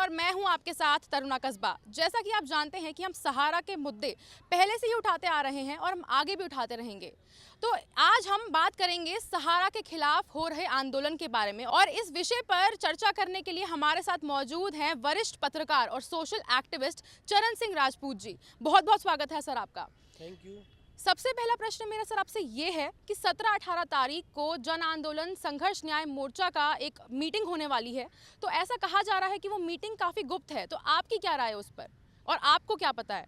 और मैं हूं आपके साथ तरुणा कस्बा। जैसा कि आप जानते हैं कि हम सहारा के मुद्दे पहले से ही उठाते आ रहे हैं और हम आगे भी उठाते रहेंगे। तो आज हम बात करेंगे सहारा के खिलाफ हो रहे आंदोलन के बारे में, और इस विषय पर चर्चा करने के लिए हमारे साथ मौजूद हैं वरिष्ठ पत्रकार और सोशल एक्टिविस्ट चरण सिंह राजपूत जी। बहुत बहुत स्वागत है सर आपका। Thank you. सबसे पहला प्रश्न मेरा सर आपसे ये है कि 17-18 तारीख को जन आंदोलन संघर्ष न्याय मोर्चा का एक मीटिंग होने वाली है। तो ऐसा कहा जा रहा है कि वो मीटिंग काफ़ी गुप्त है, तो आपकी क्या राय है उस पर और आपको क्या पता है?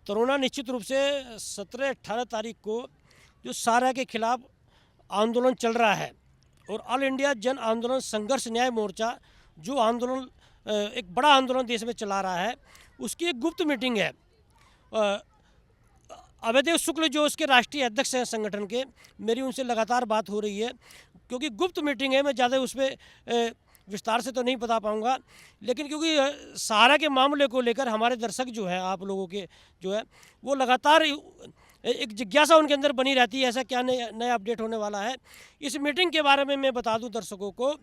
तरुणा, निश्चित रूप से 17-18 तारीख को जो सहारा के खिलाफ आंदोलन चल रहा है और ऑल इंडिया जन आंदोलन संघर्ष न्याय मोर्चा जो आंदोलन एक बड़ा आंदोलन देश में चला रहा है, उसकी एक गुप्त मीटिंग है। अभयदेव शुक्ल जो उसके राष्ट्रीय अध्यक्ष हैं संगठन के, मेरी उनसे लगातार बात हो रही है। क्योंकि गुप्त मीटिंग है, मैं ज़्यादा उस पर विस्तार से तो नहीं बता पाऊंगा, लेकिन क्योंकि सहारा के मामले को लेकर हमारे दर्शक जो है, आप लोगों के जो है, वो लगातार एक जिज्ञासा उनके अंदर बनी रहती है, ऐसा क्या नया अपडेट होने वाला है। इस मीटिंग के बारे में मैं बता दूं दर्शकों को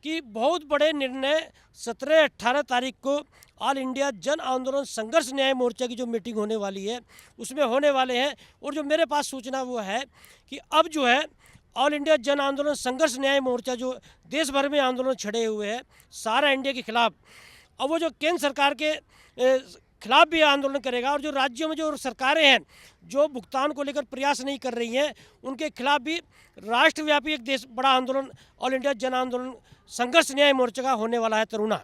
कि बहुत बड़े निर्णय 17-18 तारीख को ऑल इंडिया जन आंदोलन संघर्ष न्याय मोर्चा की जो मीटिंग होने वाली है उसमें होने वाले हैं। और जो मेरे पास सूचना वो है कि अब जो है ऑल इंडिया जन आंदोलन संघर्ष न्याय मोर्चा जो देश भर में आंदोलन छड़े हुए हैं सारा इंडिया के खिलाफ, अब वो जो केंद्र सरकार के खिलाफ भी आंदोलन करेगा। और जो राज्यों में जो सरकारें हैं जो भुगतान को लेकर प्रयास नहीं कर रही हैं, उनके खिलाफ भी राष्ट्रव्यापी एक देश बड़ा आंदोलन ऑल इंडिया जन आंदोलन संघर्ष न्याय मोर्चा का होने वाला है। तरुणा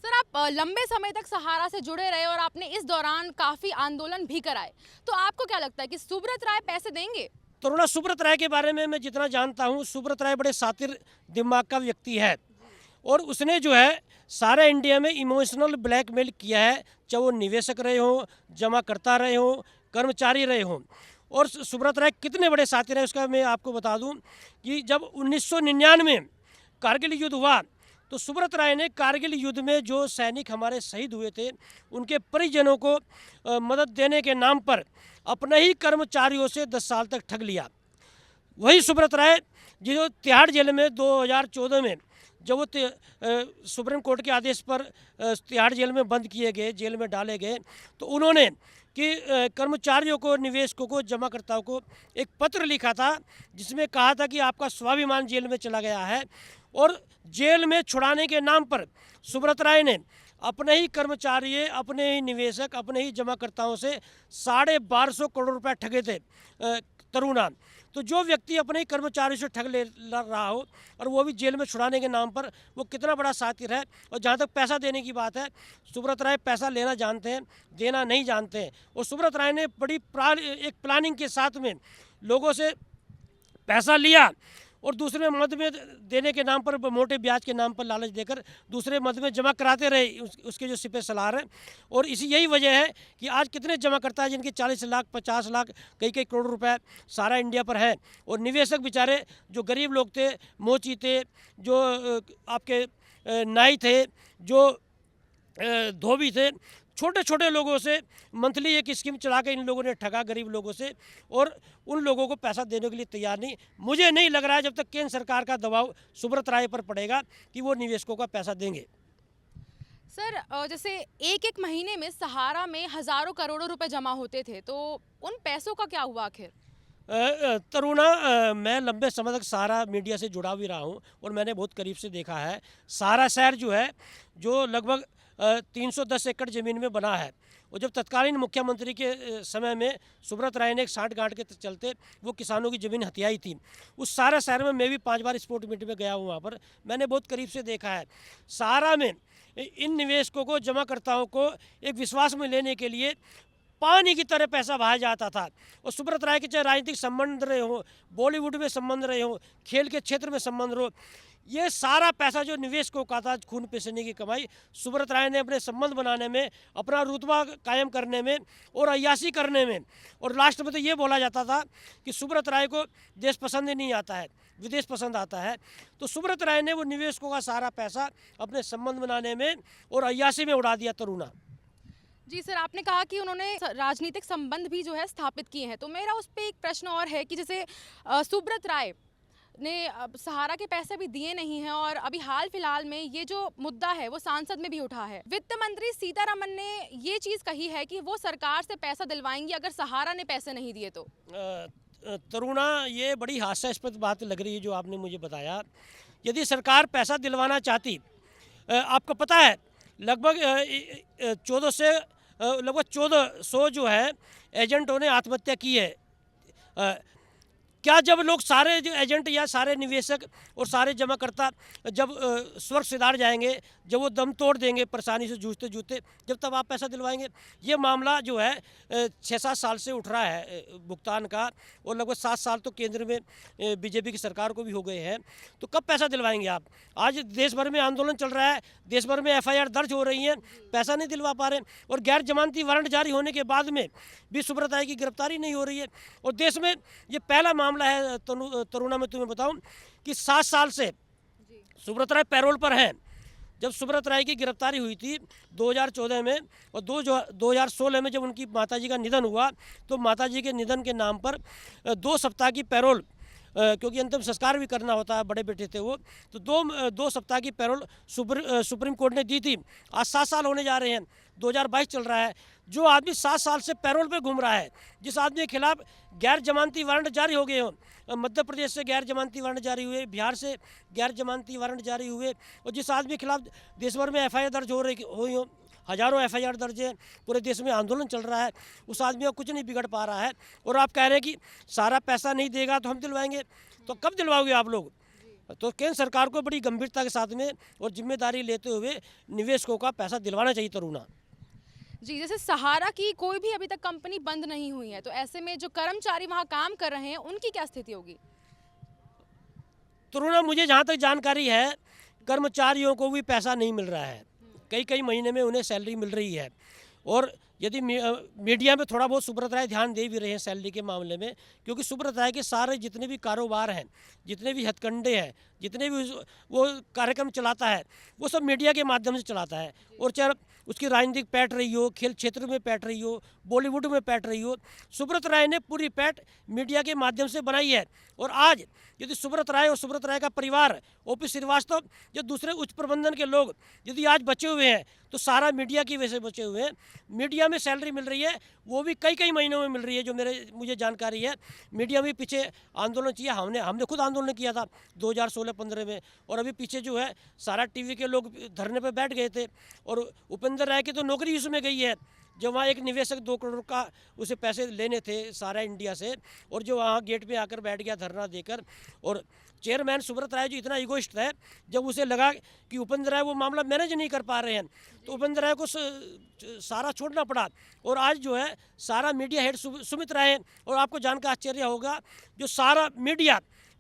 सर, आप लंबे समय तक सहारा से जुड़े रहे और आपने इस दौरान काफ़ी आंदोलन भी कराए, तो आपको क्या लगता है कि सुब्रत राय पैसे देंगे? तरुणा, सुब्रत राय के बारे में मैं जितना जानता हूँ, सुब्रत राय बड़े शातिर दिमाग का व्यक्ति है और उसने जो है सारा इंडिया में इमोशनल ब्लैकमेल किया है, चाहे वो निवेशक रहे हों, जमा करता रहे हों, कर्मचारी रहे हों। और सुब्रत राय कितने बड़े शातिर हैं उसका मैं आपको बता दूं कि जब 1999 कारगिल युद्ध हुआ तो सुब्रत राय ने कारगिल युद्ध में जो सैनिक हमारे शहीद हुए थे उनके परिजनों को मदद देने के नाम पर अपने ही कर्मचारियों से 10 साल तक ठग लिया। वही सुब्रत राय जो तिहाड़ जेल में 2014 में जब वो सुप्रीम कोर्ट के आदेश पर तिहाड़ जेल में बंद किए गए, जेल में डाले गए, तो उन्होंने कि कर्मचारियों को, निवेशकों को, जमाकर्ताओं को एक पत्र लिखा था जिसमें कहा था कि आपका स्वाभिमान जेल में चला गया है। और जेल में छुड़ाने के नाम पर सुब्रत राय ने अपने ही कर्मचारी, अपने ही निवेशक, अपने ही जमाकर्ताओं से 1250 करोड़ रुपए ठगे थे। तरुणा, तो जो व्यक्ति अपने ही कर्मचारी से ठग ले रहा हो और वो भी जेल में छुड़ाने के नाम पर, वो कितना बड़ा शातिर है। और जहाँ तक पैसा देने की बात है, सुब्रत राय पैसा लेना जानते हैं, देना नहीं जानते हैं। और सुब्रत राय ने बड़ी एक प्लानिंग के साथ में लोगों से पैसा लिया और दूसरे मद में देने के नाम पर, मोटे ब्याज के नाम पर लालच देकर दूसरे मद में जमा कराते रहे उसके जो सिपह सलार हैं। और इसी यही वजह है कि आज कितने जमा करता है जिनके 40 लाख, 50 लाख, कई करोड़ रुपए सारा इंडिया पर है। और निवेशक बेचारे जो गरीब लोग थे, मोची थे, जो आपके नाई थे, जो धोबी थे, छोटे छोटे लोगों से मंथली एक स्कीम चला के इन लोगों ने ठगा गरीब लोगों से, और उन लोगों को पैसा देने के लिए तैयार नहीं। मुझे नहीं लग रहा है जब तक केंद्र सरकार का दबाव सुब्रत राय पर पड़ेगा कि वो निवेशकों का पैसा देंगे। सर, जैसे एक महीने में सहारा में हजारों करोड़ों रुपए जमा होते थे, तो उन पैसों का क्या हुआ आखिर? तरुणा, मैं लंबे समय तक सहारा मीडिया से जुड़ा भी रहा हूँ और मैंने बहुत करीब से देखा है। सहारा शहर जो है, जो लगभग 310 एकड़ ज़मीन में बना है, और जब तत्कालीन मुख्यमंत्री के समय में सुब्रत राय ने एक सांठ-गांठ के चलते वो किसानों की ज़मीन हथियाई थी। उस सहारा शहर में मैं भी 5 बार स्पोर्ट मीट में गया हूँ, वहाँ पर मैंने बहुत करीब से देखा है। सहारा में इन निवेशकों को, जमाकर्ताओं को एक विश्वास में लेने के लिए पानी की तरह पैसा बहाया जाता था। और सुब्रत राय के चाहे राजनीतिक संबंध रहे हो, बॉलीवुड में संबंध रहे हो, खेल के क्षेत्र में संबंध रहो, ये सारा पैसा जो निवेशकों का था, खून पसीने की कमाई, सुब्रत राय ने अपने संबंध बनाने में, अपना रुतबा कायम करने में और अय्याशी करने में। और लास्ट में तो ये बोला जाता था कि सुब्रत राय को देश पसंद ही नहीं आता है, विदेश पसंद आता है। तो सुब्रत राय ने वो निवेशकों का सारा पैसा अपने संबंध बनाने में और अय्याशी में उड़ा दिया। तरुणा जी सर, आपने कहा कि उन्होंने राजनीतिक संबंध भी जो है स्थापित किए हैं, तो मेरा उस पर एक प्रश्न और है कि जैसे सुब्रत राय ने सहारा के पैसे भी दिए नहीं हैं और अभी हाल फिलहाल में ये जो मुद्दा है वो सांसद में भी उठा है। वित्त मंत्री सीतारमन ने ये चीज़ कही है कि वो सरकार से पैसा दिलवाएंगी अगर सहारा ने पैसे नहीं दिए तो। तरुणा, ये बड़ी हास्यास्पद बात लग रही है जो आपने मुझे बताया। यदि सरकार पैसा दिलवाना चाहती, आपको पता है लगभग 1400 जो है एजेंटों ने आत्महत्या की है। क्या जब लोग सारे जो एजेंट या सारे निवेशक और सारे जमाकर्ता जब स्वर्ग सिधार जाएंगे, जब वो दम तोड़ देंगे परेशानी से जूझते जूझते, जब तब आप पैसा दिलवाएंगे? ये मामला जो है 6-7 साल से उठ रहा है भुगतान का, और लगभग 7 साल तो केंद्र में बीजेपी की सरकार को भी हो गए हैं। तो कब पैसा दिलवाएंगे आप? आज देश भर में आंदोलन चल रहा है, देश भर में FIR दर्ज हो रही हैं, पैसा नहीं दिलवा पा रहे, और गैर जमानती वारंट जारी होने के बाद में भी सुब्रत राय की गिरफ्तारी नहीं हो रही है। और देश में ये पहला मामला है तरुणा, मैं तुम्हें बताऊं कि 7 साल से सुब्रत राय पैरोल पर हैं। जब सुब्रत राय की गिरफ्तारी हुई थी 2014 में, और 2016 में जब उनकी माताजी का निधन हुआ, तो माताजी के निधन के नाम पर 2 सप्ताह की पैरोल, क्योंकि अंतिम संस्कार भी करना होता है, बड़े बेटे थे वो, तो 2 सप्ताह की पैरोल सुप्रीम कोर्ट ने दी थी। आज 7 साल होने जा रहे हैं, 2022 चल रहा है। जो आदमी 7 साल से पैरोल पे घूम रहा है, जिस आदमी के खिलाफ गैर जमानती वारंट जारी हो गए हों, मध्य प्रदेश से गैर जमानती वारंट जारी हुए, बिहार से गैर जमानती वारंट जारी हुए, और जिस आदमी के खिलाफ देश भर में FIR दर्ज हुई हो, हजारों FIR दर्ज है, पूरे देश में आंदोलन चल रहा है, उस आदमी का कुछ नहीं बिगड़ पा रहा है, और आप कह रहे हैं कि सारा पैसा नहीं देगा तो हम दिलवाएंगे। तो कब दिलवाओगे आप लोग? तो केंद्र सरकार को बड़ी गंभीरता के साथ में और जिम्मेदारी लेते हुए निवेशकों का पैसा दिलवाना चाहिए। तरुणा जी, जैसे सहारा की कोई भी अभी तक कंपनी बंद नहीं हुई है, तो ऐसे में जो कर्मचारी वहाँ काम कर रहे हैं उनकी क्या स्थिति होगी? तरुणा, मुझे जहाँ तक जानकारी है, कर्मचारियों को भी पैसा नहीं मिल रहा है। कई महीने में उन्हें सैलरी मिल रही है, और यदि मीडिया में थोड़ा बहुत सुब्रत राय ध्यान दे भी रहे हैं सैलरी के मामले में, क्योंकि सुब्रत राय के सारे जितने भी कारोबार हैं, जितने भी हथकंडे हैं, जितने भी वो कार्यक्रम चलाता है, वो सब मीडिया के माध्यम से चलाता है। और चाहे उसकी राजनीतिक पैठ रही हो, खेल क्षेत्र में पैठ रही हो, बॉलीवुड में पैठ रही हो, सुब्रत राय ने पूरी पैठ मीडिया के माध्यम से बनाई है। और आज यदि सुब्रत राय और सुब्रत राय का परिवार, OP श्रीवास्तव, जो दूसरे उच्च प्रबंधन के लोग यदि आज बचे हुए हैं, तो सारा मीडिया की वजह से बचे हुए हैं। मीडिया में सैलरी मिल रही है, वो भी कई महीनों में मिल रही है, जो मुझे जानकारी है। मीडिया में पीछे आंदोलन किया, हमने खुद आंदोलन किया था 2016-15 में, और अभी पीछे जो है सारा TV के लोग धरने पर बैठ गए थे। और उपेंद्र राय की तो नौकरी उसमें गई है, जो वहाँ एक निवेशक 2 करोड़ का उसे पैसे लेने थे सारा इंडिया से, और जो वहाँ गेट पे आकर बैठ गया धरना देकर। और चेयरमैन सुब्रत राय जो इतना इगोइस्ट है, जब उसे लगा कि उपेंद्र राय वो मामला मैनेज नहीं कर पा रहे हैं, तो उपेंद्र राय को सारा छोड़ना पड़ा। और आज जो है सारा मीडिया हेड सुमित राय है। और आपको जानकर आश्चर्य होगा, जो सारा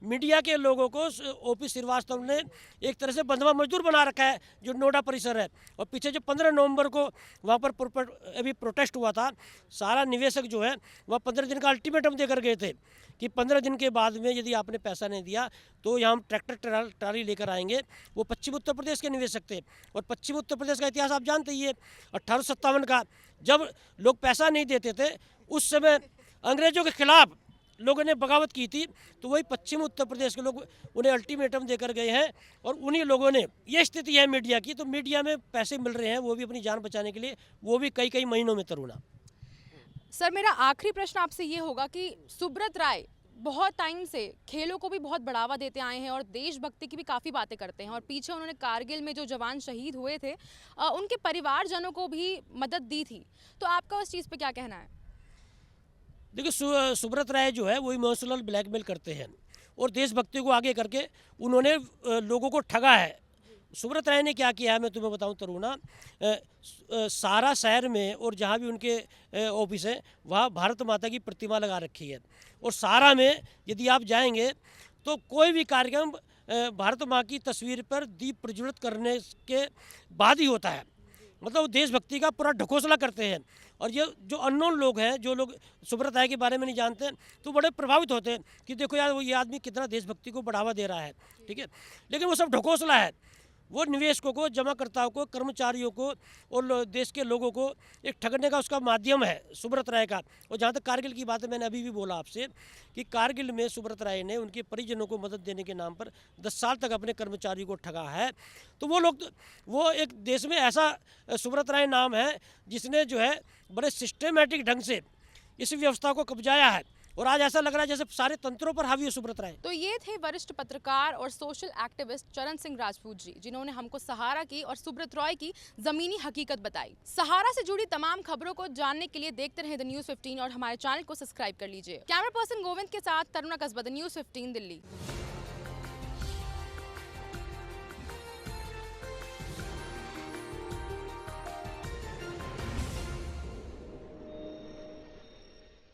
मीडिया के लोगों को OP श्रीवास्तव ने एक तरह से बंधुआ मजदूर बना रखा है, जो नोएडा परिसर है। और पीछे जो 15 नवंबर को वहाँ पर अभी प्रोटेस्ट हुआ था, सारा निवेशक जो है वह 15 दिन का अल्टीमेटम देकर गए थे कि 15 दिन के बाद में यदि आपने पैसा नहीं दिया तो यहाँ हम ट्रैक्टर ट्राली लेकर आएंगे। वो पश्चिम उत्तर प्रदेश के निवेशक थे, और पश्चिम उत्तर प्रदेश का इतिहास आप जानते ही है, 1857 का, जब लोग पैसा नहीं देते थे, उस समय अंग्रेजों के खिलाफ लोगों ने बगावत की थी, तो वही पश्चिम उत्तर प्रदेश के लोग उन्हें अल्टीमेटम देकर गए हैं। और उन्हीं लोगों ने, ये स्थिति है मीडिया की, तो मीडिया में पैसे मिल रहे हैं, वो भी अपनी जान बचाने के लिए, वो भी कई महीनों में। तरुणा सर, मेरा आखिरी प्रश्न आपसे ये होगा कि सुब्रत राय बहुत टाइम से खेलों को भी बहुत बढ़ावा देते आए हैं और देशभक्ति की भी काफ़ी बातें करते हैं, और पीछे उन्होंने कारगिल में जो जवान शहीद हुए थे उनके परिवारजनों को भी मदद दी थी, तो आपका उस चीज़ पे क्या कहना है? देखिए, सुब्रत राय जो है वो इमोशनल ब्लैकमेल करते हैं, और देशभक्ति को आगे करके उन्होंने लोगों को ठगा है। सुब्रत राय ने क्या किया है मैं तुम्हें बताऊं तरुणा, सारा शहर में और जहाँ भी उनके ऑफिस है वहाँ भारत माता की प्रतिमा लगा रखी है, और सारा में यदि आप जाएंगे तो कोई भी कार्यक्रम भारत माँ की तस्वीर पर दीप प्रज्वलित करने के बाद ही होता है। मतलब देशभक्ति का पूरा ढकोसला करते हैं। और ये जो अननोन लोग हैं, जो लोग सुब्रत राय के बारे में नहीं जानते, तो बड़े प्रभावित होते हैं कि देखो यार, वो ये आदमी कितना देशभक्ति को बढ़ावा दे रहा है, ठीक है। लेकिन वो सब ढकोसला है। वो निवेशकों को, जमाकर्ताओं को, कर्मचारियों को और देश के लोगों को एक ठगने का उसका माध्यम है सुब्रत राय का। और जहाँ तक कारगिल की बात है, मैंने अभी भी बोला आपसे कि कारगिल में सुब्रत राय ने उनके परिजनों को मदद देने के नाम पर 10 साल तक अपने कर्मचारी को ठगा है। तो वो लोग, वो एक देश में ऐसा सुब्रत राय नाम है जिसने जो है बड़े सिस्टमेटिक ढंग से इस व्यवस्था को कब्जाया है, और आज ऐसा लग रहा है जैसे सारे तंत्रों पर हावी है सुब्रत राय। तो ये थे वरिष्ठ पत्रकार और सोशल एक्टिविस्ट चरण सिंह राजपूत जी, जिन्होंने हमको सहारा की और सुब्रत रॉय की जमीनी हकीकत बताई। सहारा से जुड़ी तमाम खबरों को जानने के लिए देखते रहे द न्यूज़ 15 और हमारे चैनल को सब्सक्राइब कर लीजिए। कैमरा पर्सन गोविंद के साथ तरुणा कस्बा, द न्यूज़ 15 दिल्ली।